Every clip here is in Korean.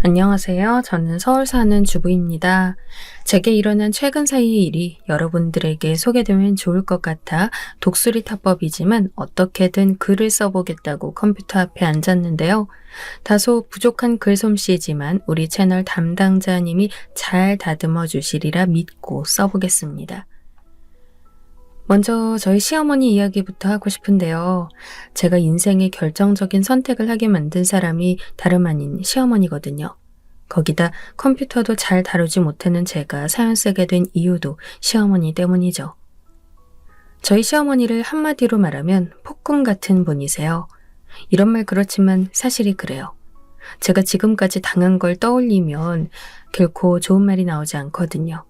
안녕하세요. 저는 서울 사는 주부입니다. 제게 일어난 최근 사이의 일이 여러분들에게 소개되면 좋을 것 같아 독수리 타법이지만 어떻게든 글을 써보겠다고 컴퓨터 앞에 앉았는데요. 다소 부족한 글솜씨지만 우리 채널 담당자님이 잘 다듬어 주시리라 믿고 써보겠습니다. 먼저 저희 시어머니 이야기부터 하고 싶은데요. 제가 인생의 결정적인 선택을 하게 만든 사람이 다름 아닌 시어머니거든요. 거기다 컴퓨터도 잘 다루지 못하는 제가 사연 쓰게 된 이유도 시어머니 때문이죠. 저희 시어머니를 한마디로 말하면 폭군 같은 분이세요. 이런 말 그렇지만 사실이 그래요. 제가 지금까지 당한 걸 떠올리면 결코 좋은 말이 나오지 않거든요.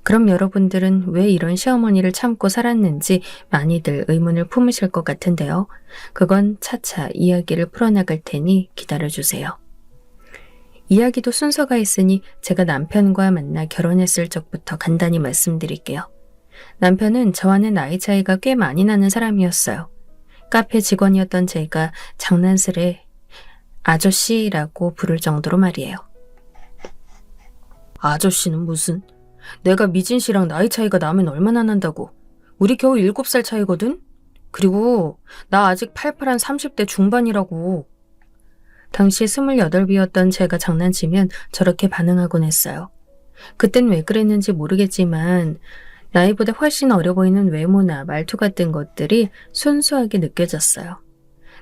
그럼 여러분들은 왜 이런 시어머니를 참고 살았는지 많이들 의문을 품으실 것 같은데요. 그건 차차 이야기를 풀어나갈 테니 기다려주세요. 이야기도 순서가 있으니 제가 남편과 만나 결혼했을 적부터 간단히 말씀드릴게요. 남편은 저와는 나이 차이가 꽤 많이 나는 사람이었어요. 카페 직원이었던 제가 장난스레 아저씨라고 부를 정도로 말이에요. 아저씨는 무슨? 내가 미진 씨랑 나이 차이가 나면 얼마나 난다고. 우리 겨우 7살 차이거든? 그리고 나 아직 팔팔한 30대 중반이라고. 당시 28이었던 제가 장난치면 저렇게 반응하곤 했어요. 그땐 왜 그랬는지 모르겠지만 나이보다 훨씬 어려 보이는 외모나 말투 같은 것들이 순수하게 느껴졌어요.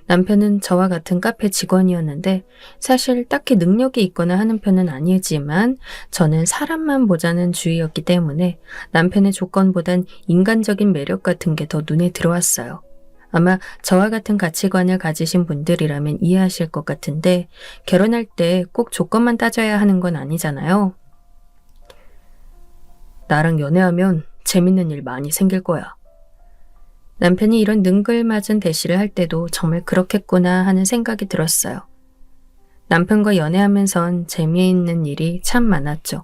남편은 저와 같은 카페 직원이었는데 사실 딱히 능력이 있거나 하는 편은 아니지만 저는 사람만 보자는 주의였기 때문에 남편의 조건보단 인간적인 매력 같은 게 더 눈에 들어왔어요. 아마 저와 같은 가치관을 가지신 분들이라면 이해하실 것 같은데 결혼할 때 꼭 조건만 따져야 하는 건 아니잖아요. 나랑 연애하면 재밌는 일 많이 생길 거야. 남편이 이런 능글맞은 대시를 할 때도 정말 그렇겠구나 하는 생각이 들었어요. 남편과 연애하면선 재미있는 일이 참 많았죠.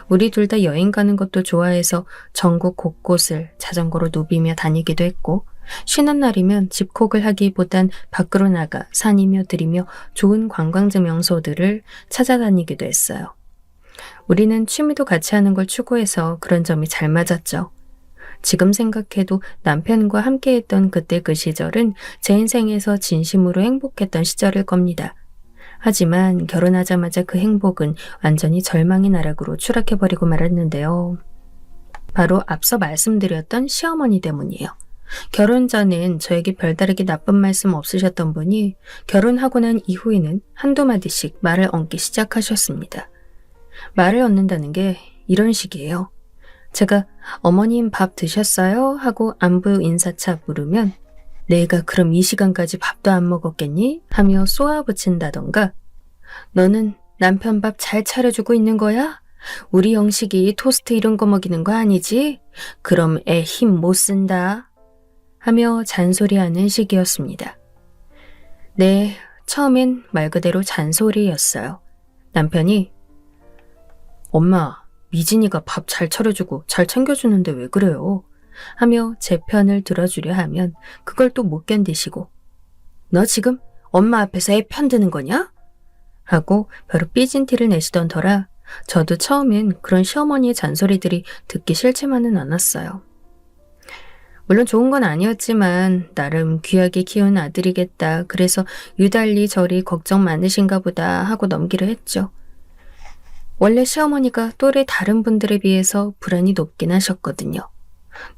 우리 둘 다 여행 가는 것도 좋아해서 전국 곳곳을 자전거로 누비며 다니기도 했고 쉬는 날이면 집콕을 하기보단 밖으로 나가 산이며 들이며 좋은 관광지 명소들을 찾아다니기도 했어요. 우리는 취미도 같이 하는 걸 추구해서 그런 점이 잘 맞았죠. 지금 생각해도 남편과 함께했던 그때 그 시절은 제 인생에서 진심으로 행복했던 시절일 겁니다. 하지만 결혼하자마자 그 행복은 완전히 절망의 나락으로 추락해버리고 말았는데요. 바로 앞서 말씀드렸던 시어머니 때문이에요. 결혼 전엔 저에게 별다르게 나쁜 말씀 없으셨던 분이 결혼하고 난 이후에는 한두 마디씩 말을 얹기 시작하셨습니다. 말을 얹는다는 게 이런 식이에요. 제가 어머님 밥 드셨어요? 하고 안부 인사차 물으면 내가 그럼 이 시간까지 밥도 안 먹었겠니? 하며 쏘아붙인다던가 너는 남편 밥 잘 차려주고 있는 거야? 우리 영식이 토스트 이런 거 먹이는 거 아니지? 그럼 애 힘 못 쓴다. 하며 잔소리하는 식이었습니다. 네, 처음엔 말 그대로 잔소리였어요. 남편이 엄마, 미진이가 밥 잘 차려주고 잘 챙겨주는데 왜 그래요? 하며 제 편을 들어주려 하면 그걸 또 못 견디시고 너 지금 엄마 앞에서 애 편드는 거냐? 하고 바로 삐진 티를 내시던 터라 저도 처음엔 그런 시어머니의 잔소리들이 듣기 싫지만은 않았어요. 물론 좋은 건 아니었지만 나름 귀하게 키운 아들이겠다. 그래서 유달리 저리 걱정 많으신가 보다 하고 넘기려 했죠. 원래 시어머니가 또래 다른 분들에 비해서 불안이 높긴 하셨거든요.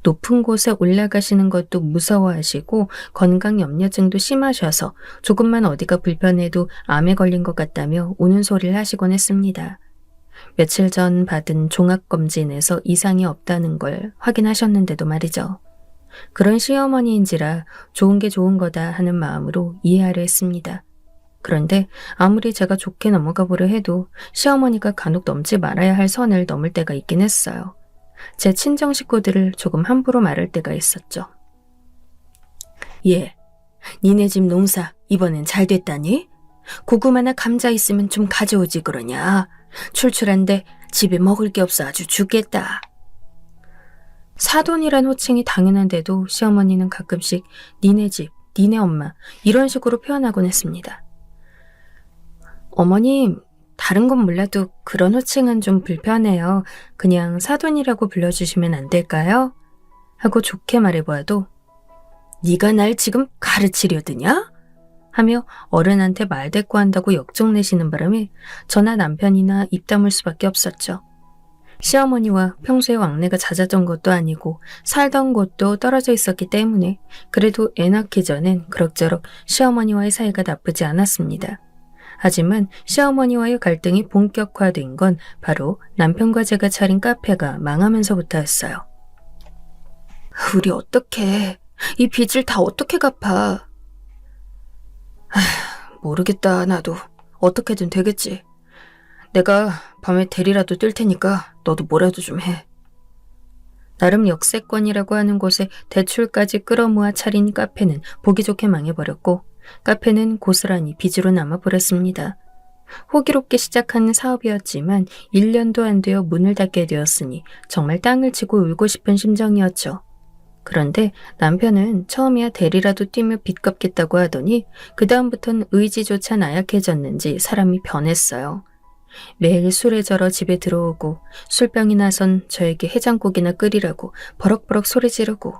높은 곳에 올라가시는 것도 무서워하시고 건강 염려증도 심하셔서 조금만 어디가 불편해도 암에 걸린 것 같다며 우는 소리를 하시곤 했습니다. 며칠 전 받은 종합검진에서 이상이 없다는 걸 확인하셨는데도 말이죠. 그런 시어머니인지라 좋은 게 좋은 거다 하는 마음으로 이해하려 했습니다. 그런데 아무리 제가 좋게 넘어가 보려 해도 시어머니가 간혹 넘지 말아야 할 선을 넘을 때가 있긴 했어요. 제 친정 식구들을 조금 함부로 말할 때가 있었죠. 예, 니네 집 농사 이번엔 잘 됐다니? 고구마나 감자 있으면 좀 가져오지 그러냐? 출출한데 집에 먹을 게 없어 아주 죽겠다. 사돈이란 호칭이 당연한데도 시어머니는 가끔씩 니네 집, 니네 엄마 이런 식으로 표현하곤 했습니다. 어머님, 다른 건 몰라도 그런 호칭은 좀 불편해요. 그냥 사돈이라고 불러주시면 안 될까요? 하고 좋게 말해보아도 네가 날 지금 가르치려드냐? 하며 어른한테 말대꾸한다고 역정내시는 바람에 저나 남편이나 입 다물 수밖에 없었죠. 시어머니와 평소에 왕래가 잦았던 것도 아니고 살던 곳도 떨어져 있었기 때문에 그래도 애 낳기 전엔 그럭저럭 시어머니와의 사이가 나쁘지 않았습니다. 하지만 시어머니와의 갈등이 본격화된 건 바로 남편과 제가 차린 카페가 망하면서부터였어요. 우리 어떡해. 이 빚을 다 어떻게 갚아. 모르겠다 나도. 어떻게든 되겠지. 내가 밤에 대리라도 뛸 테니까 너도 뭐라도 좀 해. 나름 역세권이라고 하는 곳에 대출까지 끌어모아 차린 카페는 보기 좋게 망해버렸고 카페는 고스란히 빚으로 남아버렸습니다. 호기롭게 시작한 사업이었지만 1년도 안 되어 문을 닫게 되었으니 정말 땅을 치고 울고 싶은 심정이었죠. 그런데 남편은 처음이야 대리라도 뛰며 빚 갚겠다고 하더니 그 다음부터는 의지조차 나약해졌는지 사람이 변했어요. 매일 술에 절어 집에 들어오고 술병이 나선 저에게 해장국이나 끓이라고 버럭버럭 소리 지르고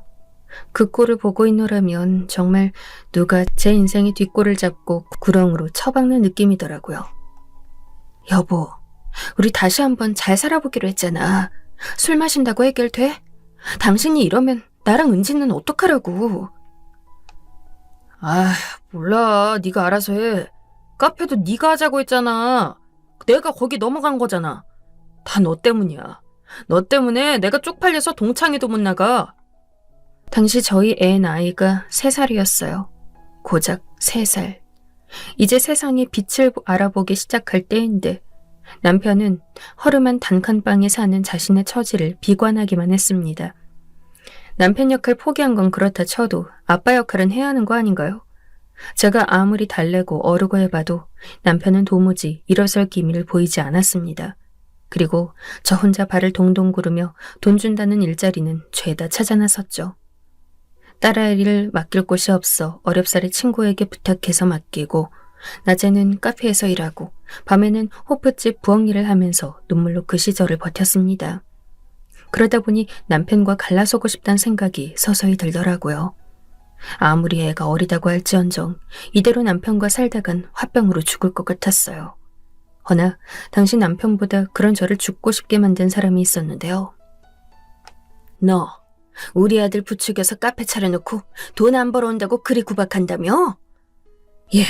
그 꼴을 보고 있노라면 정말 누가 제 인생의 뒷골을 잡고 구렁으로 처박는 느낌이더라고요. 여보, 우리 다시 한번 잘 살아보기로 했잖아. 술 마신다고 해결돼? 당신이 이러면 나랑 은지는 어떡하라고. 몰라. 네가 알아서 해. 카페도 네가 하자고 했잖아. 내가 거기 넘어간 거잖아. 다 너 때문이야. 너 때문에 내가 쪽팔려서 동창회도 못 나가. 당시 저희 애 나이가 3살이었어요. 고작 3살. 이제 세상의 빛을 알아보기 시작할 때인데 남편은 허름한 단칸방에 사는 자신의 처지를 비관하기만 했습니다. 남편 역할 포기한 건 그렇다 쳐도 아빠 역할은 해야 하는 거 아닌가요? 제가 아무리 달래고 어르고 해봐도 남편은 도무지 일어설 기미를 보이지 않았습니다. 그리고 저 혼자 발을 동동 구르며 돈 준다는 일자리는 죄다 찾아 나섰죠. 딸아이 일을 맡길 곳이 없어 어렵사리 친구에게 부탁해서 맡기고 낮에는 카페에서 일하고 밤에는 호프집 부엌 일을 하면서 눈물로 그 시절을 버텼습니다. 그러다 보니 남편과 갈라서고 싶다는 생각이 서서히 들더라고요. 아무리 애가 어리다고 할지언정 이대로 남편과 살다간 화병으로 죽을 것 같았어요. 허나 당시 남편보다 그런 저를 죽고 싶게 만든 사람이 있었는데요. 너 우리 아들 부추겨서 카페 차려놓고 돈 안 벌어온다고 그리 구박한다며? 예.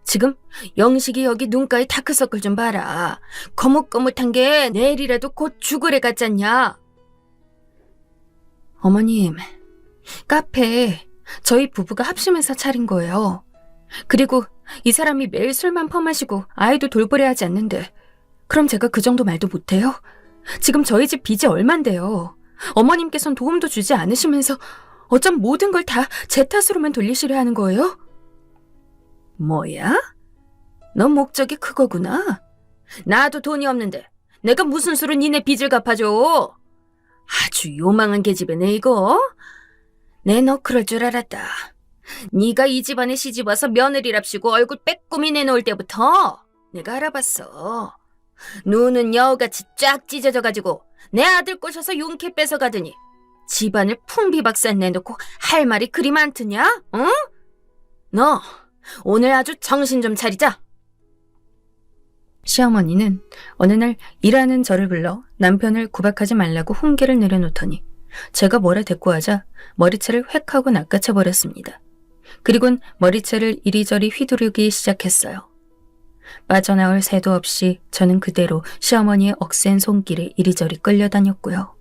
지금 영식이 여기 눈가에 다크서클 좀 봐라. 거뭇거뭇한 게 내일이라도 곧 죽을 애 같잖냐. 어머님, 카페 저희 부부가 합심해서 차린 거예요. 그리고 이 사람이 매일 술만 퍼마시고 아이도 돌보려 하지 않는데 그럼 제가 그 정도 말도 못해요? 지금 저희 집 빚이 얼만데요. 어머님께선 도움도 주지 않으시면서 어쩜 모든 걸 다 제 탓으로만 돌리시려 하는 거예요? 뭐야? 너 목적이 그거구나. 나도 돈이 없는데 내가 무슨 수로 니네 빚을 갚아줘. 아주 요망한 계집애네 이거. 내 너 그럴 줄 알았다. 네가 이 집안에 시집와서 며느리랍시고 얼굴 빼꼼히 내놓을 때부터 내가 알아봤어. 눈은 여우같이 쫙 찢어져가지고 내 아들 꼬셔서 용케 뺏어가더니 집안을 풍비박산 내놓고 할 말이 그리 많더냐? 응? 너 오늘 아주 정신 좀 차리자. 시어머니는 어느 날 일하는 저를 불러 남편을 구박하지 말라고 훈계를 내려놓더니 제가 뭐라 대꾸하자 머리채를 획 하고 낚아채버렸습니다. 그리곤 머리채를 이리저리 휘두르기 시작했어요. 빠져나올 새도 없이 저는 그대로 시어머니의 억센 손길에 이리저리 끌려다녔고요.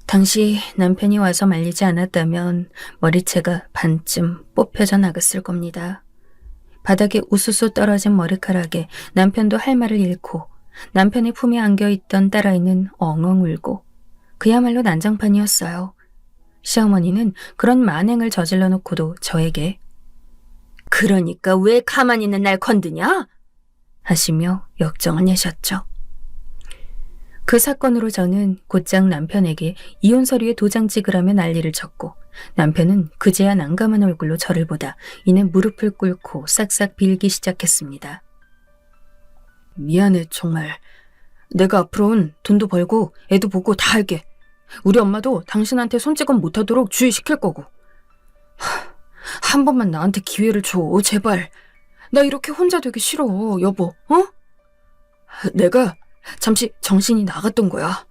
당시 남편이 와서 말리지 않았다면 머리채가 반쯤 뽑혀져 나갔을 겁니다. 바닥에 우수수 떨어진 머리카락에 남편도 할 말을 잃고 남편의 품에 안겨있던 딸아이는 엉엉 울고 그야말로 난장판이었어요. 시어머니는 그런 만행을 저질러 놓고도 저에게 그러니까 왜 가만히 있는 날 건드냐? 하시며 역정을 내셨죠. 그 사건으로 저는 곧장 남편에게 이혼 서류에 도장 찍으라며 난리를 쳤고 남편은 그제야 난감한 얼굴로 저를 보다 이내 무릎을 꿇고 싹싹 빌기 시작했습니다. 미안해, 정말. 내가 앞으로는 돈도 벌고 애도 보고 다 할게. 우리 엄마도 당신한테 손찌검 못하도록 주의시킬 거고. 한 번만 나한테 기회를 줘, 제발. 나 이렇게 혼자 되기 싫어, 여보, 어? 내가 잠시 정신이 나갔던 거야.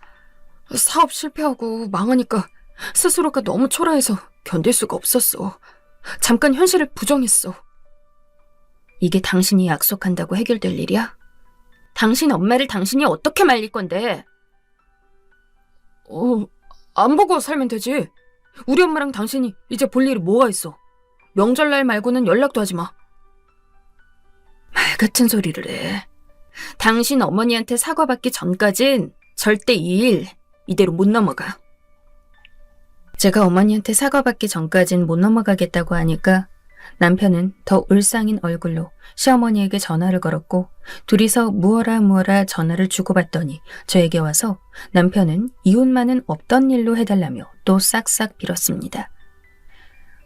사업 실패하고 망하니까 스스로가 너무 초라해서 견딜 수가 없었어. 잠깐 현실을 부정했어. 이게 당신이 약속한다고 해결될 일이야? 당신 엄마를 당신이 어떻게 말릴 건데? 안 보고 살면 되지. 우리 엄마랑 당신이 이제 볼 일이 뭐가 있어. 명절날 말고는 연락도 하지 마. 말 같은 소리를 해. 당신 어머니한테 사과받기 전까진 절대 이 일 이대로 못 넘어가. 제가 어머니한테 사과받기 전까진 못 넘어가겠다고 하니까 남편은 더 울상인 얼굴로 시어머니에게 전화를 걸었고 둘이서 무어라 전화를 주고받더니 저에게 와서 남편은 이혼만은 없던 일로 해달라며 또 싹싹 빌었습니다.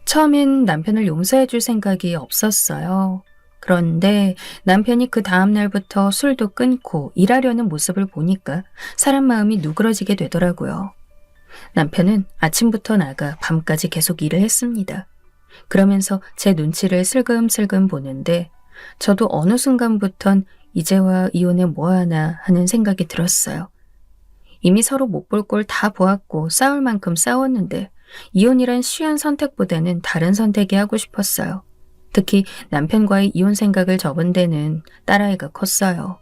처음엔 남편을 용서해줄 생각이 없었어요. 그런데 남편이 그 다음 날부터 술도 끊고 일하려는 모습을 보니까 사람 마음이 누그러지게 되더라고요. 남편은 아침부터 나가 밤까지 계속 일을 했습니다. 그러면서 제 눈치를 슬금슬금 보는데 저도 어느 순간부턴 이제와 이혼에 뭐하나 하는 생각이 들었어요. 이미 서로 못 볼 꼴 다 보았고 싸울 만큼 싸웠는데 이혼이란 쉬운 선택보다는 다른 선택이 하고 싶었어요. 특히 남편과의 이혼 생각을 접은 데는 딸아이가 컸어요.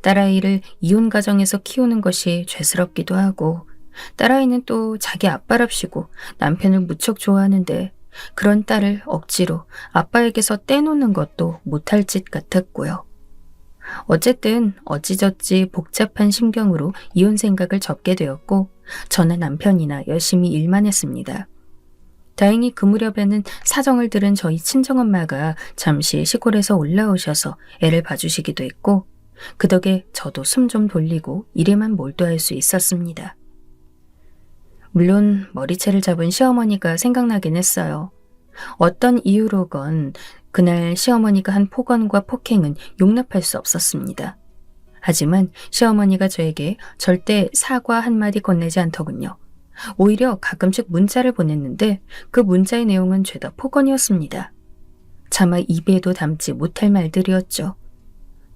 딸아이를 이혼 가정에서 키우는 것이 죄스럽기도 하고 딸아이는 또 자기 아빠랍시고 남편을 무척 좋아하는데 그런 딸을 억지로 아빠에게서 떼놓는 것도 못할 짓 같았고요. 어쨌든 어찌저찌 복잡한 심경으로 이혼 생각을 접게 되었고 저나 남편이나 열심히 일만 했습니다. 다행히 그 무렵에는 사정을 들은 저희 친정엄마가 잠시 시골에서 올라오셔서 애를 봐주시기도 했고 그 덕에 저도 숨 좀 돌리고 일에만 몰두할 수 있었습니다. 물론 머리채를 잡은 시어머니가 생각나긴 했어요. 어떤 이유로건 그날 시어머니가 한 폭언과 폭행은 용납할 수 없었습니다. 하지만 시어머니가 저에게 절대 사과 한마디 건네지 않더군요. 오히려 가끔씩 문자를 보냈는데 그 문자의 내용은 죄다 폭언이었습니다. 차마 입에도 담지 못할 말들이었죠.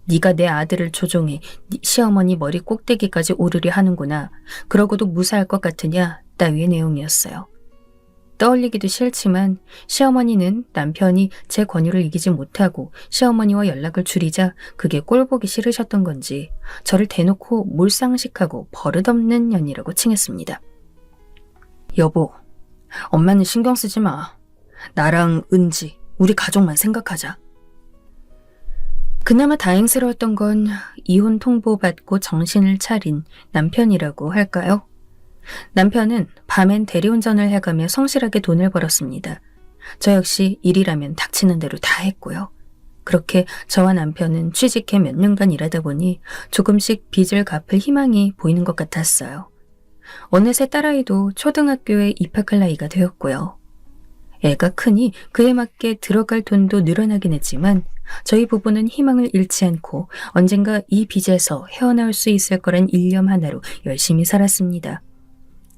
네가 내 아들을 조종해 시어머니 머리 꼭대기까지 오르려 하는구나. 그러고도 무사할 것 같으냐 따위의 내용이었어요. 떠올리기도 싫지만 시어머니는 남편이 제 권유를 이기지 못하고 시어머니와 연락을 줄이자 그게 꼴보기 싫으셨던 건지 저를 대놓고 몰상식하고 버릇없는 년이라고 칭했습니다. 여보, 엄마는 신경 쓰지 마. 나랑 은지, 우리 가족만 생각하자. 그나마 다행스러웠던 건 이혼 통보받고 정신을 차린 남편이라고 할까요? 남편은 밤엔 대리운전을 해가며 성실하게 돈을 벌었습니다. 저 역시 일이라면 닥치는 대로 다 했고요. 그렇게 저와 남편은 취직해 몇 년간 일하다 보니 조금씩 빚을 갚을 희망이 보이는 것 같았어요. 어느새 딸아이도 초등학교에 입학할 나이가 되었고요. 애가 크니 그에 맞게 들어갈 돈도 늘어나긴 했지만 저희 부부는 희망을 잃지 않고 언젠가 이 빚에서 헤어나올 수 있을 거란 일념 하나로 열심히 살았습니다.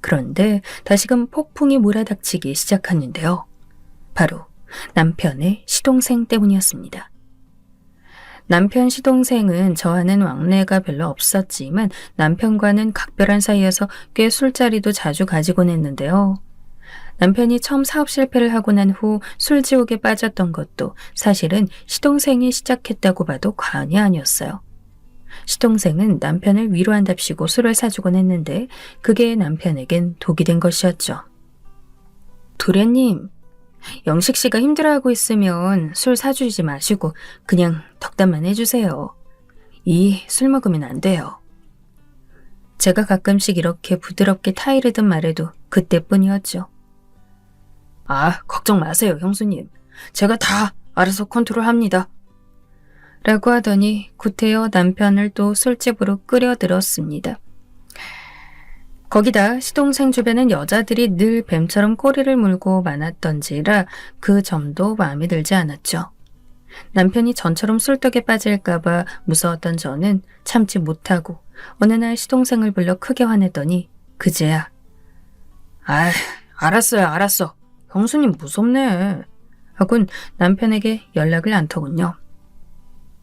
그런데 다시금 폭풍이 몰아닥치기 시작하는데요. 바로 남편의 시동생 때문이었습니다. 남편 시동생은 저와는 왕래가 별로 없었지만 남편과는 각별한 사이여서 꽤 술자리도 자주 가지곤 했는데요. 남편이 처음 사업 실패를 하고 난 후 술지옥에 빠졌던 것도 사실은 시동생이 시작했다고 봐도 과언이 아니었어요. 시동생은 남편을 위로한답시고 술을 사주곤 했는데 그게 남편에겐 독이 된 것이었죠. 도련님, 영식 씨가 힘들어하고 있으면 술 사주지 마시고 그냥 덕담만 해주세요. 이 술 먹으면 안 돼요. 제가 가끔씩 이렇게 부드럽게 타이르듯 말해도 그때뿐이었죠. 아, 걱정 마세요, 형수님. 제가 다 알아서 컨트롤합니다. 라고 하더니 구태여 남편을 또 술집으로 끌어들었습니다. 거기다 시동생 주변엔 여자들이 늘 뱀처럼 꼬리를 물고 많았던지라 그 점도 마음에 들지 않았죠. 남편이 전처럼 술독에 빠질까봐 무서웠던 저는 참지 못하고 어느 날 시동생을 불러 크게 화냈더니 그제야 "아, 알았어. 형수님 무섭네." 하곤 남편에게 연락을 안 터군요.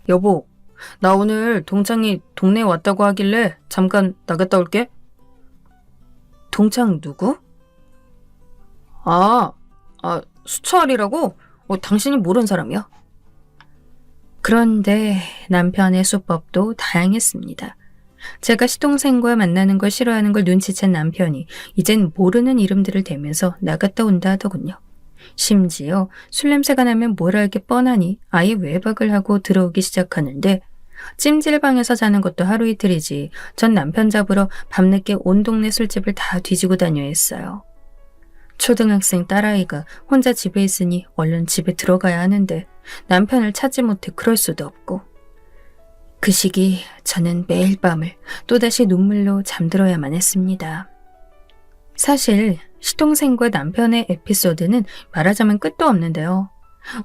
"여보, 나 오늘 동창이 동네에 왔다고 하길래 잠깐 나갔다 올게." "동창 누구?" 수철이라고? 당신이 모르는 사람이야?" 그런데 남편의 수법도 다양했습니다. 제가 시동생과 만나는 걸 싫어하는 걸 눈치챈 남편이 이젠 모르는 이름들을 대면서 나갔다 온다 하더군요. 심지어 술 냄새가 나면 뭘 알게 뻔하니 아예 외박을 하고 들어오기 시작하는데 찜질방에서 자는 것도 하루 이틀이지 전 남편 잡으러 밤늦게 온 동네 술집을 다 뒤지고 다녀야 했어요. 초등학생 딸아이가 혼자 집에 있으니 얼른 집에 들어가야 하는데 남편을 찾지 못해 그럴 수도 없고 그 시기 저는 매일 밤을 또다시 눈물로 잠들어야만 했습니다. 사실 시동생과 남편의 에피소드는 말하자면 끝도 없는데요.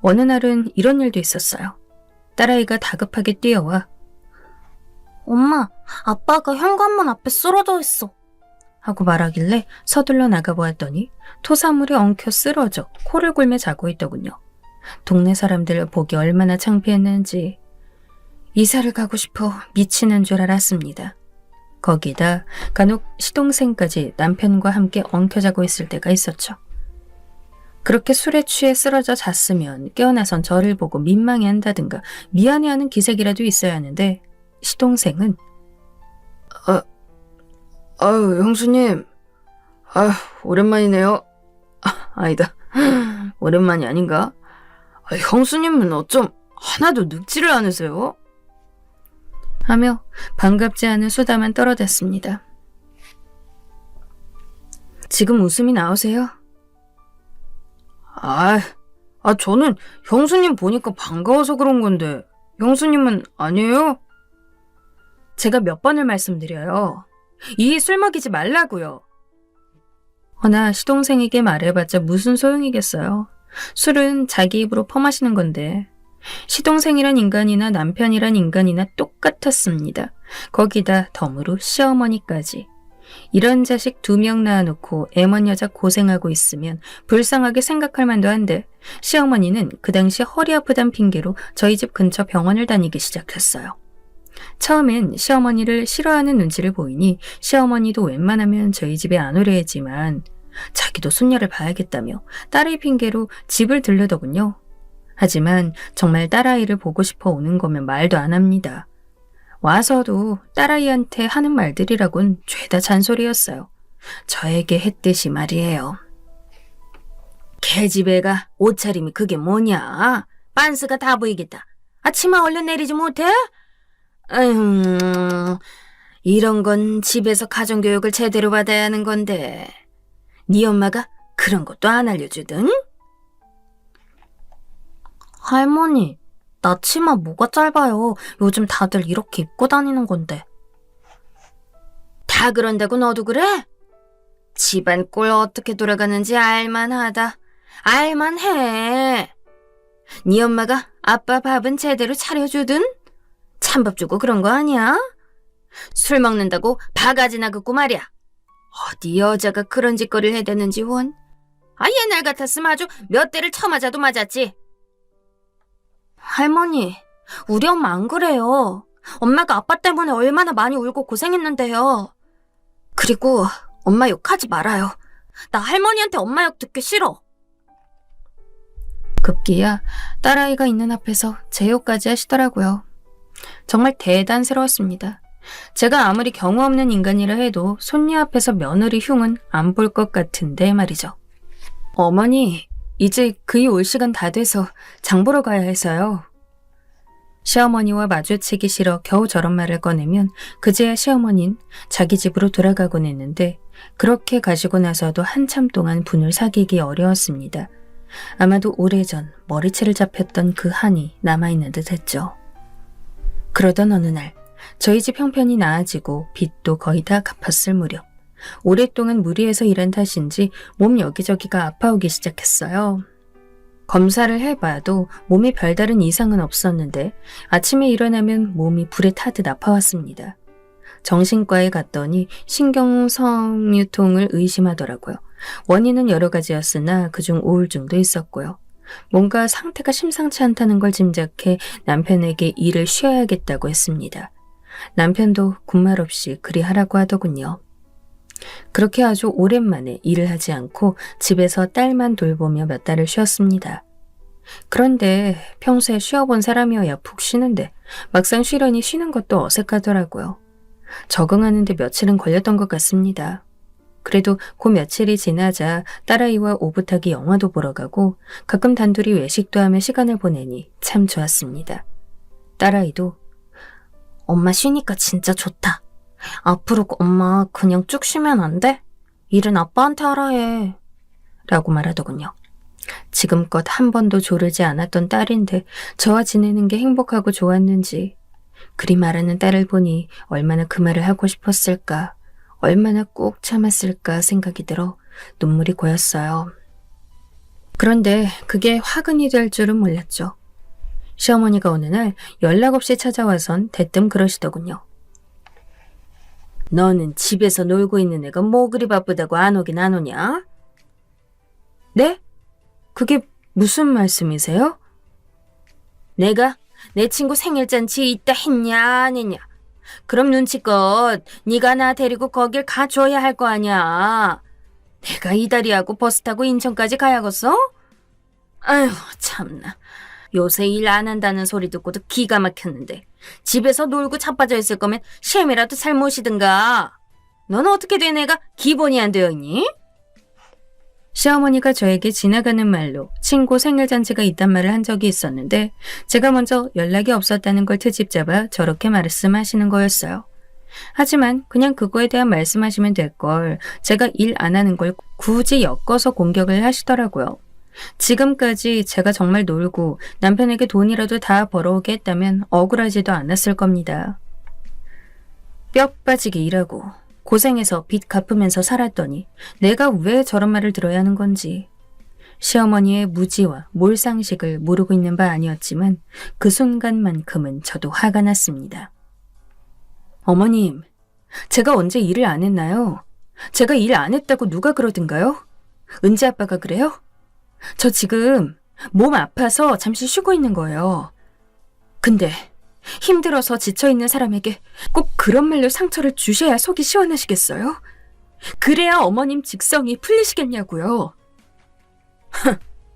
어느 날은 이런 일도 있었어요. 딸아이가 다급하게 뛰어와 엄마, 아빠가 현관문 앞에 쓰러져 있어. 하고 말하길래 서둘러 나가보았더니 토사물에 엉켜 쓰러져 코를 골며 자고 있더군요. 동네 사람들 보기 얼마나 창피했는지 이사를 가고 싶어 미치는 줄 알았습니다. 거기다 간혹 시동생까지 남편과 함께 엉켜 자고 있을 때가 있었죠. 그렇게 술에 취해 쓰러져 잤으면 깨어나선 저를 보고 민망해한다든가 미안해하는 기색이라도 있어야 하는데 시동생은 형수님. 오랜만이네요. 아니다. 오랜만이 아닌가? 형수님은 어쩜 하나도 늙지를 않으세요? 하며 반갑지 않은 수다만 떨어댔습니다. 지금 웃음이 나오세요? 저는 형수님 보니까 반가워서 그런 건데 형수님은 아니에요? 제가 몇 번을 말씀드려요. 이 술 먹이지 말라고요. 허나 시동생에게 말해봤자 무슨 소용이겠어요. 술은 자기 입으로 퍼마시는 건데 시동생이란 인간이나 남편이란 인간이나 똑같았습니다. 거기다 덤으로 시어머니까지. 이런 자식 2명 낳아놓고 애먼 여자 고생하고 있으면 불쌍하게 생각할 만도 한데 시어머니는 그 당시 허리 아프단 핑계로 저희 집 근처 병원을 다니기 시작했어요. 처음엔 시어머니를 싫어하는 눈치를 보이니 시어머니도 웬만하면 저희 집에 안 오려 했지만 자기도 손녀를 봐야겠다며 딸의 핑계로 집을 들르더군요. 하지만 정말 딸아이를 보고 싶어 오는 거면 말도 안 합니다. 와서도 딸아이한테 하는 말들이라곤 죄다 잔소리였어요. 저에게 했듯이 말이에요. 개집애가 옷차림이 그게 뭐냐? 빤스가 다 보이겠다. 치마 얼른 내리지 못해? 이런 건 집에서 가정교육을 제대로 받아야 하는 건데 네 엄마가 그런 것도 안 알려주든? 할머니, 나 치마 뭐가 짧아요. 요즘 다들 이렇게 입고 다니는 건데. 다 그런다고 너도 그래? 집안 꼴 어떻게 돌아가는지 알만하다. 알만해. 네 엄마가 아빠 밥은 제대로 차려주든? 찬밥 주고 그런 거 아니야? 술 먹는다고 바가지나 긋고 말이야. 어디 여자가 그런 짓거리를 해대는지 원. 옛날 같았으면 아주 몇 대를 쳐맞아도 맞았지. 할머니, 우리 엄마 안 그래요. 엄마가 아빠 때문에 얼마나 많이 울고 고생했는데요. 그리고 엄마 욕하지 말아요. 나 할머니한테 엄마 욕 듣기 싫어. 급기야 딸아이가 있는 앞에서 제 욕까지 하시더라고요. 정말 대단스러웠습니다. 제가 아무리 경우 없는 인간이라 해도 손녀 앞에서 며느리 흉은 안 볼 것 같은데 말이죠. 어머니, 이제 그이 올 시간 다 돼서 장 보러 가야 해서요. 시어머니와 마주치기 싫어 겨우 저런 말을 꺼내면 그제야 시어머니는 자기 집으로 돌아가곤 했는데 그렇게 가시고 나서도 한참 동안 분을 사귀기 어려웠습니다. 아마도 오래전 머리채를 잡혔던 그 한이 남아있는 듯 했죠. 그러던 어느 날 저희 집 형편이 나아지고 빚도 거의 다 갚았을 무렵 오랫동안 무리해서 일한 탓인지 몸 여기저기가 아파오기 시작했어요. 검사를 해봐도 몸에 별다른 이상은 없었는데 아침에 일어나면 몸이 불에 타듯 아파왔습니다. 정신과에 갔더니 신경섬유통을 의심하더라고요. 원인은 여러 가지였으나 그중 우울증도 있었고요. 뭔가 상태가 심상치 않다는 걸 짐작해 남편에게 일을 쉬어야겠다고 했습니다. 남편도 군말 없이 그리 하라고 하더군요. 그렇게 아주 오랜만에 일을 하지 않고 집에서 딸만 돌보며 몇 달을 쉬었습니다. 그런데 평소에 쉬어본 사람이어야 푹 쉬는데 막상 쉬려니 쉬는 것도 어색하더라고요. 적응하는데 며칠은 걸렸던 것 같습니다. 그래도 그 며칠이 지나자 딸아이와 오붓하게 영화도 보러 가고 가끔 단둘이 외식도 하며 시간을 보내니 참 좋았습니다. 딸아이도 엄마 쉬니까 진짜 좋다. 앞으로 엄마 그냥 쭉 쉬면 안 돼? 일은 아빠한테 하라 해. 라고 말하더군요. 지금껏 한 번도 조르지 않았던 딸인데 저와 지내는 게 행복하고 좋았는지 그리 말하는 딸을 보니 얼마나 그 말을 하고 싶었을까, 얼마나 꾹 참았을까 생각이 들어 눈물이 고였어요. 그런데 그게 화근이 될 줄은 몰랐죠. 시어머니가 어느 날 연락 없이 찾아와선 대뜸 그러시더군요. 너는 집에서 놀고 있는 애가 뭐 그리 바쁘다고 안 오긴 안 오냐? 네? 그게 무슨 말씀이세요? 내가 내 친구 생일잔치 있다 했냐 안 했냐? 그럼 눈치껏 네가 나 데리고 거길 가줘야 할 거 아니야. 내가 이다리하고 버스 타고 인천까지 가야겠어? 아휴 참나. 요새 일 안 한다는 소리 듣고도 기가 막혔는데 집에서 놀고 자빠져 있을 거면 셈이라도 잘 모시든가. 넌 어떻게 된 애가 기본이 안 되어 있니? 시어머니가 저에게 지나가는 말로 친구 생일잔치가 있단 말을 한 적이 있었는데 제가 먼저 연락이 없었다는 걸 트집 잡아 저렇게 말씀하시는 거였어요. 하지만 그냥 그거에 대한 말씀하시면 될 걸 제가 일 안 하는 걸 굳이 엮어서 공격을 하시더라고요. 지금까지 제가 정말 놀고 남편에게 돈이라도 다 벌어오게 했다면 억울하지도 않았을 겁니다. 뼈 빠지게 일하고 고생해서 빚 갚으면서 살았더니 내가 왜 저런 말을 들어야 하는 건지. 시어머니의 무지와 몰상식을 모르고 있는 바 아니었지만 그 순간만큼은 저도 화가 났습니다. 어머님, 제가 언제 일을 안 했나요? 제가 일 안 했다고 누가 그러든가요? 은지 아빠가 그래요? 저 지금 몸 아파서 잠시 쉬고 있는 거예요. 근데 힘들어서 지쳐있는 사람에게 꼭 그런 말로 상처를 주셔야 속이 시원하시겠어요? 그래야 어머님 직성이 풀리시겠냐고요.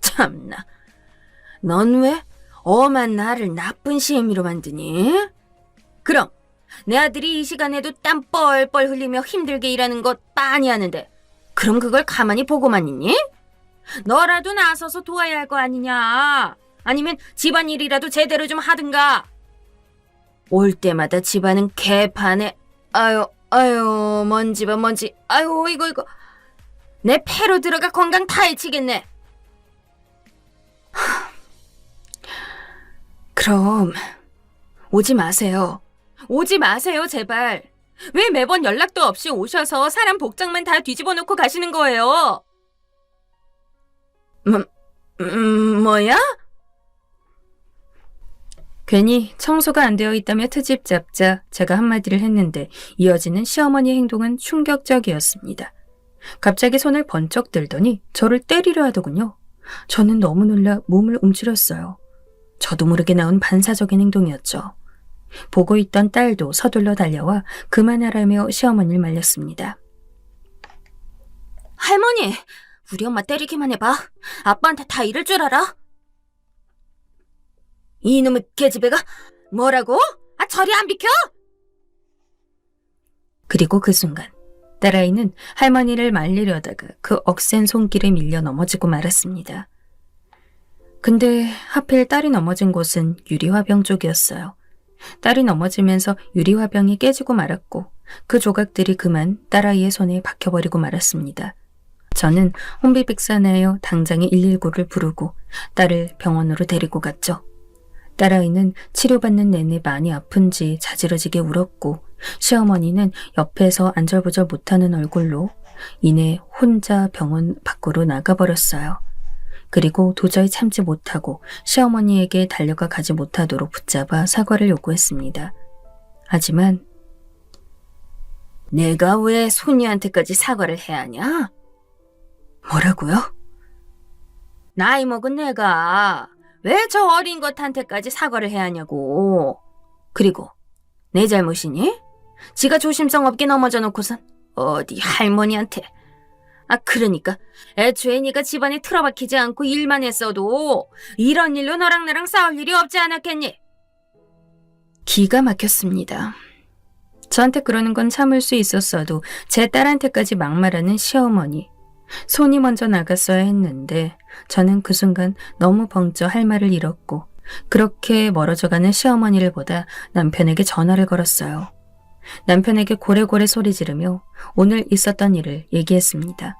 참나. 넌 왜 엄한 나를 나쁜 시애미로 만드니? 그럼 내 아들이 이 시간에도 땀 뻘뻘 흘리며 힘들게 일하는 것 빤히 하는데 그럼 그걸 가만히 보고만 있니? 너라도 나서서 도와야 할 거 아니냐? 아니면 집안일이라도 제대로 좀 하든가. 올 때마다 집안은 개판에 아유 먼지 봐 먼지. 아유 이거 내 폐로 들어가 건강 다 해치겠네. 그럼 오지 마세요. 오지 마세요 제발. 왜 매번 연락도 없이 오셔서 사람 복장만 다 뒤집어 놓고 가시는 거예요? 뭐야? 괜히 청소가 안 되어 있다며 트집 잡자 제가 한마디를 했는데 이어지는 시어머니의 행동은 충격적이었습니다. 갑자기 손을 번쩍 들더니 저를 때리려 하더군요. 저는 너무 놀라 몸을 움츠렸어요. 저도 모르게 나온 반사적인 행동이었죠. 보고 있던 딸도 서둘러 달려와 그만하라며 시어머니를 말렸습니다. 할머니, 우리 엄마 때리기만 해봐. 아빠한테 다 이럴 줄 알아? 이놈의 계집애가 뭐라고? 아 저리 안 비켜? 그리고 그 순간 딸아이는 할머니를 말리려다가 그 억센 손길에 밀려 넘어지고 말았습니다. 근데 하필 딸이 넘어진 곳은 유리화병 쪽이었어요. 딸이 넘어지면서 유리화병이 깨지고 말았고 그 조각들이 그만 딸아이의 손에 박혀버리고 말았습니다. 저는 혼비백산하여 당장에 119를 부르고 딸을 병원으로 데리고 갔죠. 딸아이는 치료받는 내내 많이 아픈지 자지러지게 울었고 시어머니는 옆에서 안절부절 못하는 얼굴로 이내 혼자 병원 밖으로 나가버렸어요. 그리고 도저히 참지 못하고 시어머니에게 달려가 가지 못하도록 붙잡아 사과를 요구했습니다. 하지만 내가 왜 소니한테까지 사과를 해야 하냐? 뭐라고요? 나이 먹은 내가 왜 저 어린 것한테까지 사과를 해야 하냐고. 그리고 내 잘못이니? 지가 조심성 없게 넘어져 놓고선 어디 할머니한테. 그러니까 애초에 네가 집안에 틀어박히지 않고 일만 했어도 이런 일로 너랑 나랑 싸울 일이 없지 않았겠니? 기가 막혔습니다. 저한테 그러는 건 참을 수 있었어도 제 딸한테까지 막말하는 시어머니. 손이 먼저 나갔어야 했는데 저는 그 순간 너무 벙쪄 할 말을 잃었고 그렇게 멀어져가는 시어머니를 보다 남편에게 전화를 걸었어요. 남편에게 고래고래 소리 지르며 오늘 있었던 일을 얘기했습니다.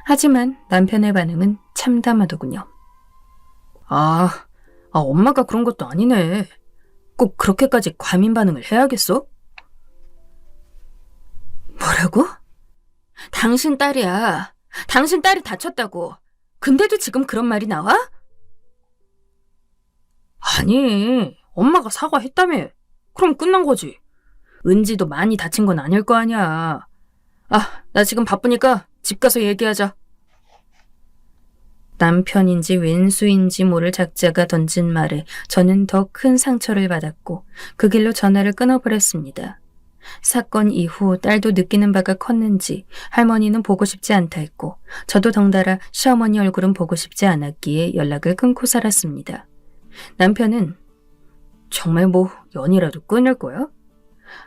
하지만 남편의 반응은 참담하더군요. 엄마가 그런 것도 아니네. 꼭 그렇게까지 과민 반응을 해야겠어? 뭐라고? 당신 딸이야. 당신 딸이 다쳤다고. 근데도 지금 그런 말이 나와? 아니, 엄마가 사과했다며. 그럼 끝난 거지. 은지도 많이 다친 건 아닐 거 아니야. 나 지금 바쁘니까 집 가서 얘기하자. 남편인지 왼수인지 모를 작자가 던진 말에 저는 더 큰 상처를 받았고 그 길로 전화를 끊어버렸습니다. 사건 이후 딸도 느끼는 바가 컸는지 할머니는 보고 싶지 않다 했고 저도 덩달아 시어머니 얼굴은 보고 싶지 않았기에 연락을 끊고 살았습니다. 남편은 정말 뭐 연이라도 끊을 거야?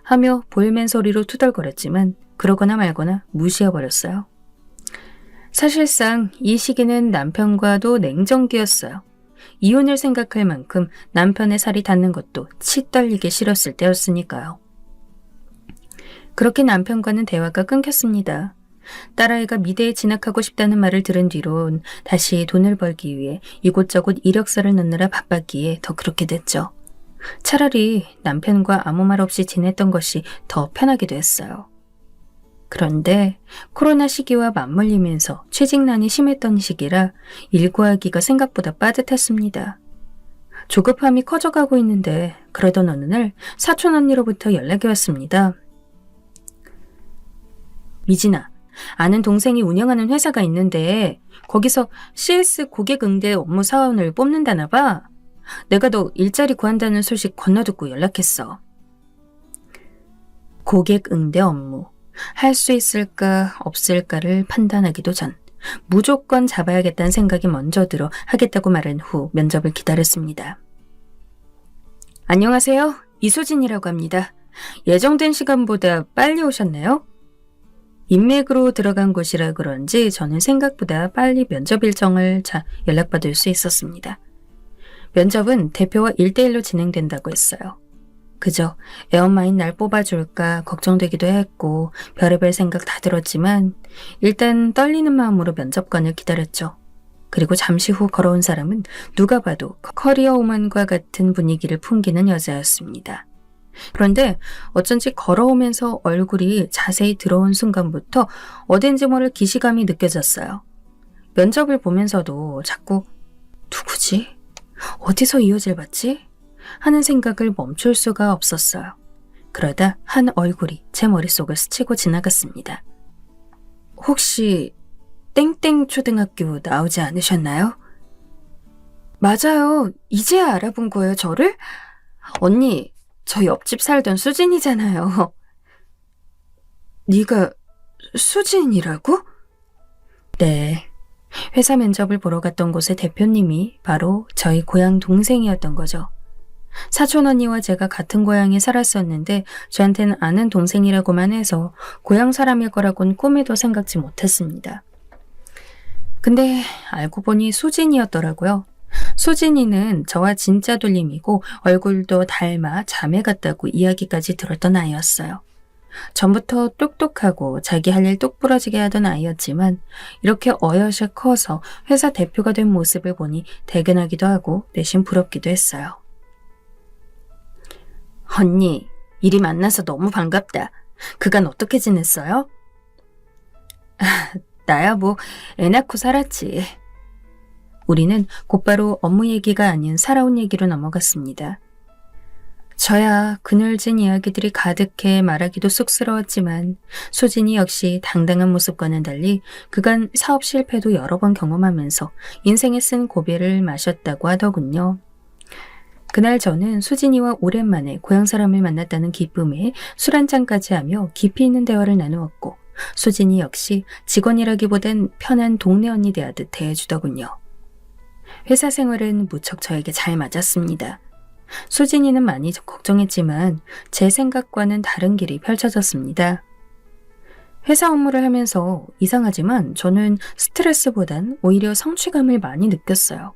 하며 볼멘 소리로 투덜거렸지만 그러거나 말거나 무시해버렸어요. 사실상 이 시기는 남편과도 냉정기였어요. 이혼을 생각할 만큼 남편의 살이 닿는 것도 치 떨리게 싫었을 때였으니까요. 그렇게 남편과는 대화가 끊겼습니다. 딸아이가 미대에 진학하고 싶다는 말을 들은 뒤론 다시 돈을 벌기 위해 이곳저곳 이력서를 넣느라 바빴기에 더 그렇게 됐죠. 차라리 남편과 아무 말 없이 지냈던 것이 더 편하기도 했어요. 그런데 코로나 시기와 맞물리면서 취직난이 심했던 시기라 일구하기가 생각보다 빠듯했습니다. 조급함이 커져가고 있는데 그러던 어느 날 사촌 언니로부터 연락이 왔습니다. 미진아, 아는 동생이 운영하는 회사가 있는데 거기서 CS 고객 응대 업무 사원을 뽑는다나 봐. 내가 너 일자리 구한다는 소식 건너듣고 연락했어. 고객 응대 업무. 할 수 있을까 없을까를 판단하기도 전 무조건 잡아야겠다는 생각이 먼저 들어 하겠다고 말한 후 면접을 기다렸습니다. 안녕하세요. 이수진이라고 합니다. 예정된 시간보다 빨리 오셨나요? 인맥으로 들어간 곳이라 그런지 저는 생각보다 빨리 면접 일정을 연락받을 수 있었습니다. 면접은 대표와 1대1로 진행된다고 했어요. 그저 애엄마인 날 뽑아줄까 걱정되기도 했고 별의별 생각 다 들었지만 일단 떨리는 마음으로 면접관을 기다렸죠. 그리고 잠시 후 걸어온 사람은 누가 봐도 커리어 우먼과 같은 분위기를 풍기는 여자였습니다. 그런데 어쩐지 걸어오면서 얼굴이 자세히 들어온 순간부터 어딘지 모를 기시감이 느껴졌어요. 면접을 보면서도 자꾸 누구지? 어디서 이 여자를 봤지? 하는 생각을 멈출 수가 없었어요. 그러다 한 얼굴이 제 머릿속을 스치고 지나갔습니다. 혹시 땡땡 초등학교 나오지 않으셨나요? 맞아요. 이제야 알아본 거예요, 저를? 언니, 저 옆집 살던 수진이잖아요. 네가 수진이라고? 네. 회사 면접을 보러 갔던 곳의 대표님이 바로 저희 고향 동생이었던 거죠. 사촌 언니와 제가 같은 고향에 살았었는데 저한테는 아는 동생이라고만 해서 고향 사람일 거라고는 꿈에도 생각지 못했습니다. 근데 알고 보니 수진이었더라고요. 수진이는 저와 진짜 돌림이고 얼굴도 닮아 자매 같다고 이야기까지 들었던 아이였어요. 전부터 똑똑하고 자기 할 일 똑부러지게 하던 아이였지만 이렇게 어여셔 커서 회사 대표가 된 모습을 보니 대견하기도 하고 내심 부럽기도 했어요. 언니, 이리 만나서 너무 반갑다. 그간 어떻게 지냈어요? 나야 뭐 애 낳고 살았지. 우리는 곧바로 업무 얘기가 아닌 살아온 얘기로 넘어갔습니다. 저야 그늘진 이야기들이 가득해 말하기도 쑥스러웠지만 수진이 역시 당당한 모습과는 달리 그간 사업 실패도 여러 번 경험하면서 인생에 쓴 고비를 마셨다고 하더군요. 그날 저는 수진이와 오랜만에 고향 사람을 만났다는 기쁨에 술 한잔까지 하며 깊이 있는 대화를 나누었고 수진이 역시 직원이라기보단 편한 동네 언니 대하듯 대해주더군요. 회사 생활은 무척 저에게 잘 맞았습니다. 수진이는 많이 걱정했지만 제 생각과는 다른 길이 펼쳐졌습니다. 회사 업무를 하면서 이상하지만 저는 스트레스보단 오히려 성취감을 많이 느꼈어요.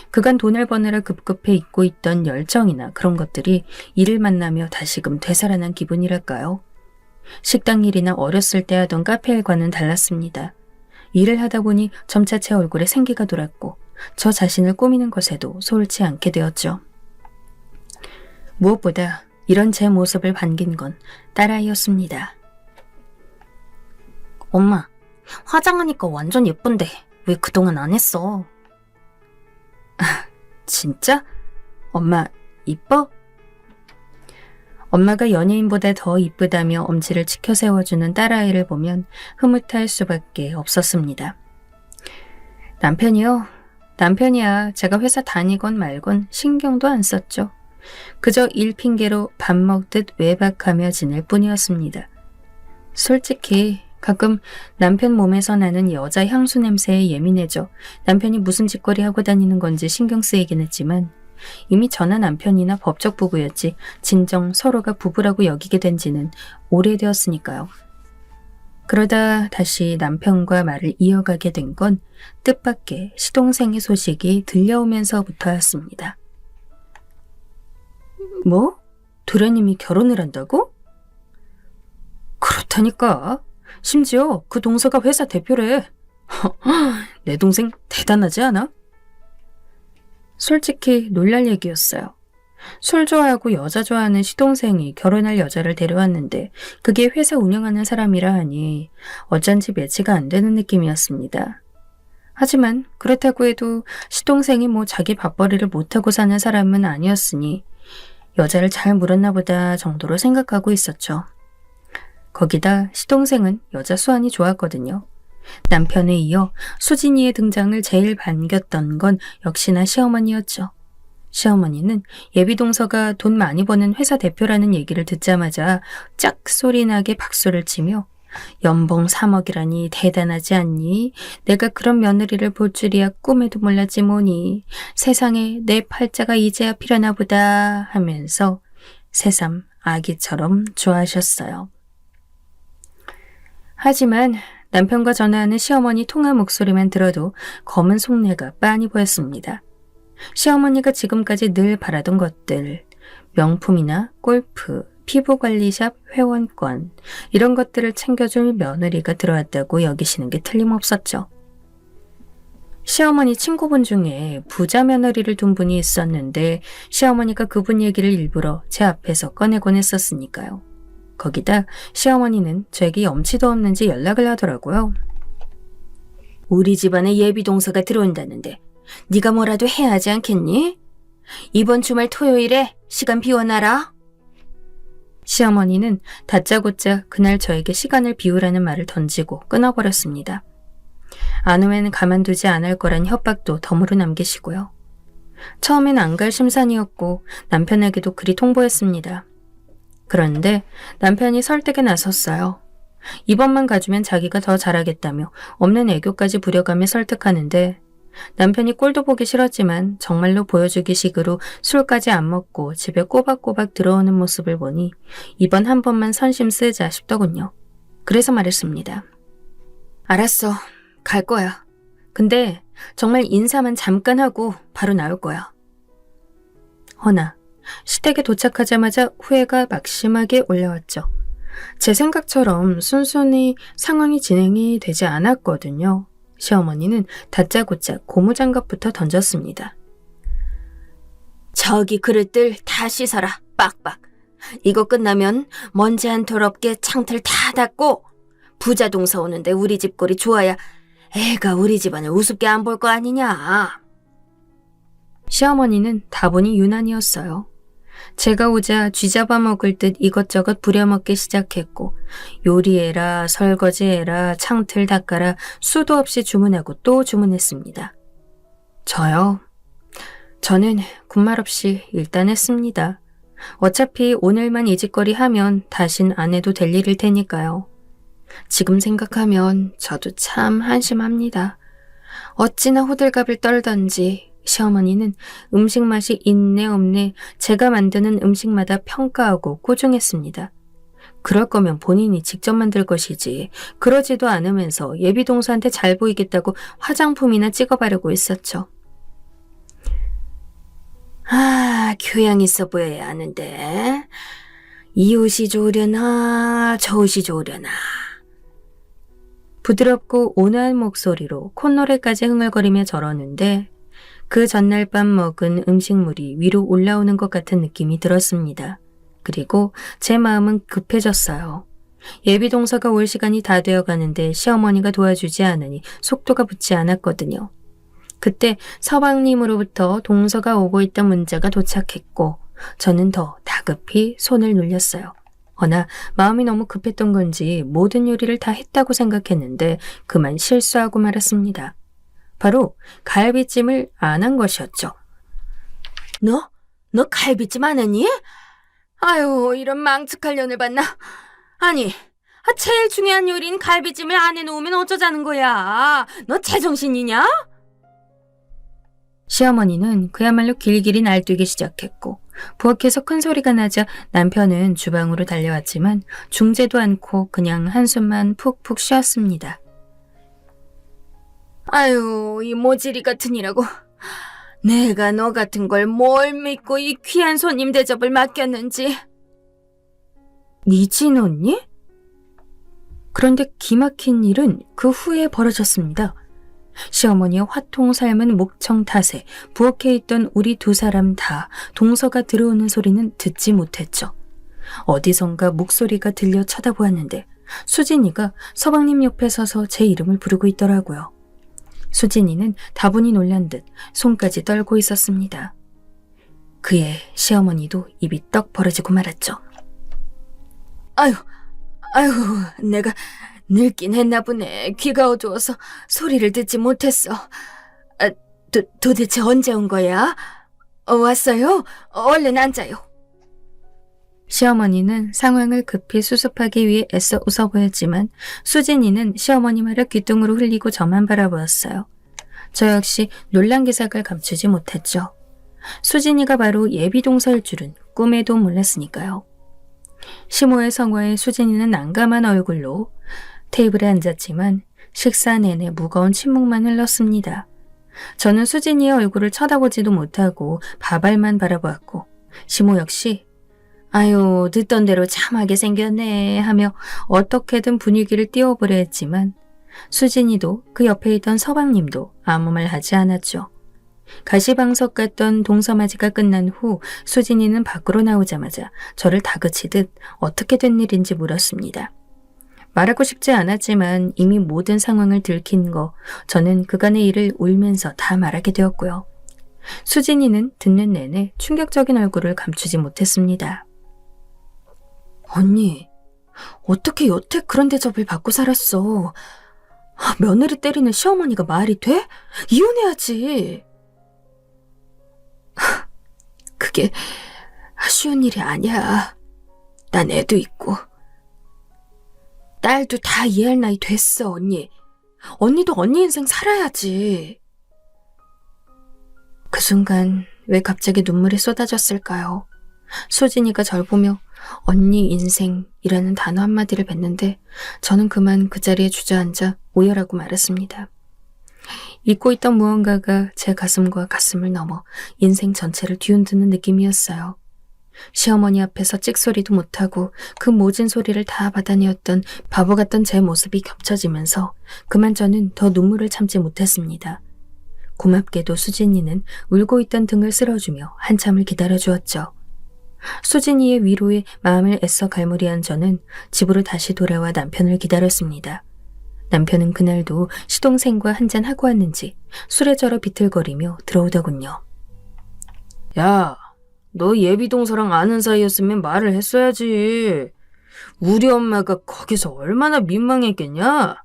그간 돈을 버느라 급급해 잊고 있던 열정이나 그런 것들이 이를 만나며 다시금 되살아난 기분이랄까요? 식당 일이나 어렸을 때 하던 카페 일과는 달랐습니다. 일을 하다 보니 점차 제 얼굴에 생기가 돌았고 저 자신을 꾸미는 것에도 소홀치 않게 되었죠. 무엇보다 이런 제 모습을 반긴 건 딸아이였습니다. 엄마, 화장하니까 완전 예쁜데 왜 그동안 안 했어? 진짜? 엄마 이뻐? 엄마가 연예인보다 더 이쁘다며 엄지를 치켜 세워주는 딸아이를 보면 흐뭇할 수밖에 없었습니다. 남편이야 제가 회사 다니건 말건 신경도 안 썼죠. 그저 일 핑계로 밥 먹듯 외박하며 지낼 뿐이었습니다. 솔직히 가끔 남편 몸에서 나는 여자 향수 냄새에 예민해져 남편이 무슨 짓거리 하고 다니는 건지 신경 쓰이긴 했지만 이미 저나 남편이나 법적 부부였지 진정 서로가 부부라고 여기게 된 지는 오래되었으니까요. 그러다 다시 남편과 말을 이어가게 된 건 뜻밖의 시동생의 소식이 들려오면서부터였습니다. 뭐? 도련님이 결혼을 한다고? 그렇다니까. 심지어 그 동서가 회사 대표래. 내 동생 대단하지 않아? 솔직히 놀랄 얘기였어요. 술 좋아하고 여자 좋아하는 시동생이 결혼할 여자를 데려왔는데 그게 회사 운영하는 사람이라 하니 어쩐지 매치가 안 되는 느낌이었습니다. 하지만 그렇다고 해도 시동생이 뭐 자기 밥벌이를 못하고 사는 사람은 아니었으니 여자를 잘 물었나 보다 정도로 생각하고 있었죠. 거기다 시동생은 여자 수완이 좋았거든요. 남편에 이어 수진이의 등장을 제일 반겼던 건 역시나 시어머니였죠. 시어머니는 예비동서가 돈 많이 버는 회사 대표라는 얘기를 듣자마자 짝 소리나게 박수를 치며 연봉 3억이라니 대단하지 않니? 내가 그런 며느리를 볼 줄이야 꿈에도 몰랐지 뭐니. 세상에 내 팔자가 이제야 피려나 보다 하면서 새삼 아기처럼 좋아하셨어요. 하지만 남편과 전화하는 시어머니 통화 목소리만 들어도 검은 속내가 빤히 보였습니다. 시어머니가 지금까지 늘 바라던 것들, 명품이나 골프, 피부관리샵 회원권 이런 것들을 챙겨줄 며느리가 들어왔다고 여기시는 게 틀림없었죠. 시어머니 친구분 중에 부자 며느리를 둔 분이 있었는데 시어머니가 그분 얘기를 일부러 제 앞에서 꺼내곤 했었으니까요. 거기다 시어머니는 저에게 염치도 없는지 연락을 하더라고요. 우리 집안에 예비동서가 들어온다는데 네가 뭐라도 해야 하지 않겠니? 이번 주말 토요일에 시간 비워놔라. 시어머니는 다짜고짜 그날 저에게 시간을 비우라는 말을 던지고 끊어버렸습니다. 안 오면 가만두지 않을 거란 협박도 덤으로 남기시고요. 처음엔 안 갈 심산이었고 남편에게도 그리 통보했습니다. 그런데 남편이 설득에 나섰어요. 이번만 가주면 자기가 더 잘하겠다며 없는 애교까지 부려가며 설득하는데 남편이 꼴도 보기 싫었지만 정말로 보여주기 식으로 술까지 안 먹고 집에 꼬박꼬박 들어오는 모습을 보니 이번 한 번만 선심 쓰자 싶더군요. 그래서 말했습니다. 알았어. 갈 거야. 근데 정말 인사만 잠깐 하고 바로 나올 거야. 허나 시댁에 도착하자마자 후회가 막심하게 올라왔죠. 제 생각처럼 순순히 상황이 진행이 되지 않았거든요. 시어머니는 다짜고짜 고무장갑부터 던졌습니다. 저기 그릇들 다 씻어라. 빡빡. 이거 끝나면 먼지 한 톨 없게 창틀 다 닫고 부자 동서 오는데 우리 집 꼴이 좋아야 애가 우리 집안을 우습게 안 볼 거 아니냐? 시어머니는 다분히 유난이었어요. 제가 오자 쥐잡아 먹을 듯 이것저것 부려먹기 시작했고 요리해라, 설거지해라, 창틀 닦아라 수도 없이 주문하고 또 주문했습니다. 저요? 저는 군말 없이 일단 했습니다. 어차피 오늘만 이 짓거리 하면 다신 안 해도 될 일일 테니까요. 지금 생각하면 저도 참 한심합니다. 어찌나 호들갑을 떨던지 시어머니는 음식 맛이 있네 없네 제가 만드는 음식마다 평가하고 꾸중했습니다. 그럴 거면 본인이 직접 만들 것이지 그러지도 않으면서 예비동서한테 잘 보이겠다고 화장품이나 찍어바르고 있었죠. 교양 있어 보여야 하는데 이 옷이 좋으려나 저 옷이 좋으려나. 부드럽고 온화한 목소리로 콧노래까지 흥얼거리며 저러는데 그 전날 밤 먹은 음식물이 위로 올라오는 것 같은 느낌이 들었습니다. 그리고 제 마음은 급해졌어요. 예비동서가 올 시간이 다 되어 가는데 시어머니가 도와주지 않으니 속도가 붙지 않았거든요. 그때 서방님으로부터 동서가 오고 있던 문자가 도착했고 저는 더 다급히 손을 눌렸어요. 허나 마음이 너무 급했던 건지 모든 요리를 다 했다고 생각했는데 그만 실수하고 말았습니다. 바로 갈비찜을 안 한 것이었죠. 너 갈비찜 안 했니? 아유, 이런 망측할 년을 봤나? 아니, 제일 중요한 요리인 갈비찜을 안 해놓으면 어쩌자는 거야? 너 제정신이냐? 시어머니는 그야말로 길길이 날뛰기 시작했고 부엌에서 큰 소리가 나자 남편은 주방으로 달려왔지만 중재도 않고 그냥 한숨만 푹푹 쉬었습니다. 아유, 이 모지리 같은 이라고. 내가 너 같은 걸 뭘 믿고 이 귀한 손님 대접을 맡겼는지. 미진 언니? 그런데 기막힌 일은 그 후에 벌어졌습니다. 시어머니의 화통 삶은 목청 탓에 부엌에 있던 우리 두 사람 다 동서가 들어오는 소리는 듣지 못했죠. 어디선가 목소리가 들려 쳐다보았는데 수진이가 서방님 옆에 서서 제 이름을 부르고 있더라고요. 수진이는 다분히 놀란 듯 손까지 떨고 있었습니다. 그의 시어머니도 입이 떡 벌어지고 말았죠. 아유, 내가 늙긴 했나 보네. 귀가 어두워서 소리를 듣지 못했어. 도대체 언제 온 거야? 왔어요? 얼른 앉아요. 시어머니는 상황을 급히 수습하기 위해 애써 웃어 보였지만 수진이는 시어머니 말을 귓등으로 흘리고 저만 바라보았어요. 저 역시 놀란 기색을 감추지 못했죠. 수진이가 바로 예비동서일 줄은 꿈에도 몰랐으니까요. 시모의 성화에 수진이는 난감한 얼굴로 테이블에 앉았지만 식사 내내 무거운 침묵만 흘렀습니다. 저는 수진이의 얼굴을 쳐다보지도 못하고 밥알만 바라보았고 시모 역시 아유 듣던 대로 참하게 생겼네 하며 어떻게든 분위기를 띄워보려 했지만 수진이도 그 옆에 있던 서방님도 아무 말 하지 않았죠. 가시방석 같던 동서맞이가 끝난 후 수진이는 밖으로 나오자마자 저를 다그치듯 어떻게 된 일인지 물었습니다. 말하고 싶지 않았지만 이미 모든 상황을 들킨 거 저는 그간의 일을 울면서 다 말하게 되었고요. 수진이는 듣는 내내 충격적인 얼굴을 감추지 못했습니다. 언니, 어떻게 여태 그런 대접을 받고 살았어? 며느리 때리는 시어머니가 말이 돼? 이혼해야지. 그게 쉬운 일이 아니야. 난 애도 있고. 딸도 다 이해할 나이 됐어, 언니. 언니도 언니 인생 살아야지. 그 순간 왜 갑자기 눈물이 쏟아졌을까요? 수진이가 절 보며 언니 인생이라는 단어 한마디를 뱉는데 저는 그만 그 자리에 주저앉아 오열하고 말았습니다. 잊고 있던 무언가가 제 가슴과 가슴을 넘어 인생 전체를 뒤흔드는 느낌이었어요. 시어머니 앞에서 찍소리도 못하고 그 모진 소리를 다 받아내었던 바보 같던 제 모습이 겹쳐지면서 그만 저는 더 눈물을 참지 못했습니다. 고맙게도 수진이는 울고 있던 등을 쓸어주며 한참을 기다려주었죠. 수진이의 위로에 마음을 애써 갈무리한 저는 집으로 다시 돌아와 남편을 기다렸습니다. 남편은 그날도 시동생과 한잔하고 왔는지 술에 절어 비틀거리며 들어오더군요. 야, 너 예비동서랑 아는 사이였으면 말을 했어야지. 우리 엄마가 거기서 얼마나 민망했겠냐?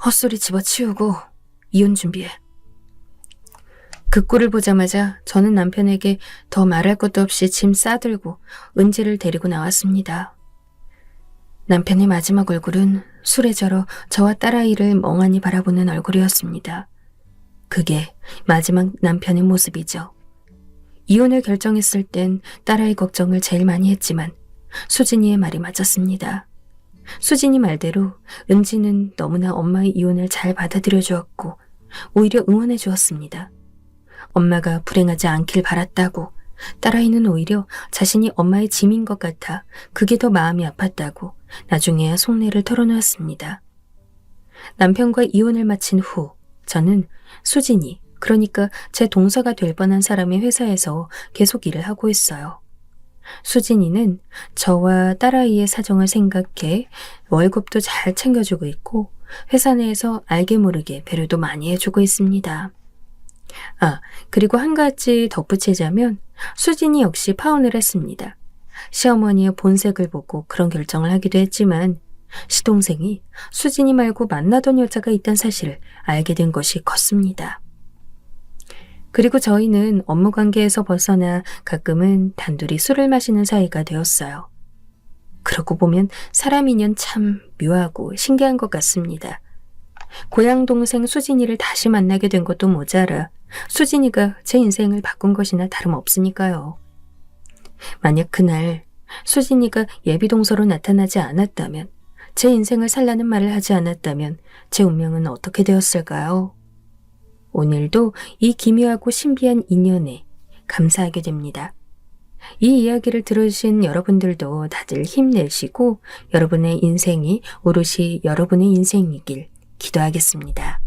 헛소리 집어치우고 이혼 준비해. 그 꼴을 보자마자 저는 남편에게 더 말할 것도 없이 짐 싸들고 은지를 데리고 나왔습니다. 남편의 마지막 얼굴은 술에 절어 저와 딸아이를 멍하니 바라보는 얼굴이었습니다. 그게 마지막 남편의 모습이죠. 이혼을 결정했을 땐 딸아이 걱정을 제일 많이 했지만 수진이의 말이 맞았습니다. 수진이 말대로 은지는 너무나 엄마의 이혼을 잘 받아들여 주었고 오히려 응원해 주었습니다. 엄마가 불행하지 않길 바랐다고, 딸아이는 오히려 자신이 엄마의 짐인 것 같아 그게 더 마음이 아팠다고 나중에야 속내를 털어놓았습니다. 남편과 이혼을 마친 후 저는 수진이, 그러니까 제 동서가 될 뻔한 사람의 회사에서 계속 일을 하고 있어요. 수진이는 저와 딸아이의 사정을 생각해 월급도 잘 챙겨주고 있고 회사 내에서 알게 모르게 배려도 많이 해주고 있습니다. 그리고 한 가지 덧붙이자면 수진이 역시 파혼을 했습니다. 시어머니의 본색을 보고 그런 결정을 하기도 했지만 시동생이 수진이 말고 만나던 여자가 있다는 사실을 알게 된 것이 컸습니다. 그리고 저희는 업무 관계에서 벗어나 가끔은 단둘이 술을 마시는 사이가 되었어요. 그러고 보면 사람 인연 참 묘하고 신기한 것 같습니다. 고향 동생 수진이를 다시 만나게 된 것도 모자라 수진이가 제 인생을 바꾼 것이나 다름없으니까요. 만약 그날 수진이가 예비동서로 나타나지 않았다면, 제 인생을 살라는 말을 하지 않았다면 제 운명은 어떻게 되었을까요? 오늘도 이 기묘하고 신비한 인연에 감사하게 됩니다. 이 이야기를 들으신 여러분들도 다들 힘내시고 여러분의 인생이 오롯이 여러분의 인생이길 기도하겠습니다.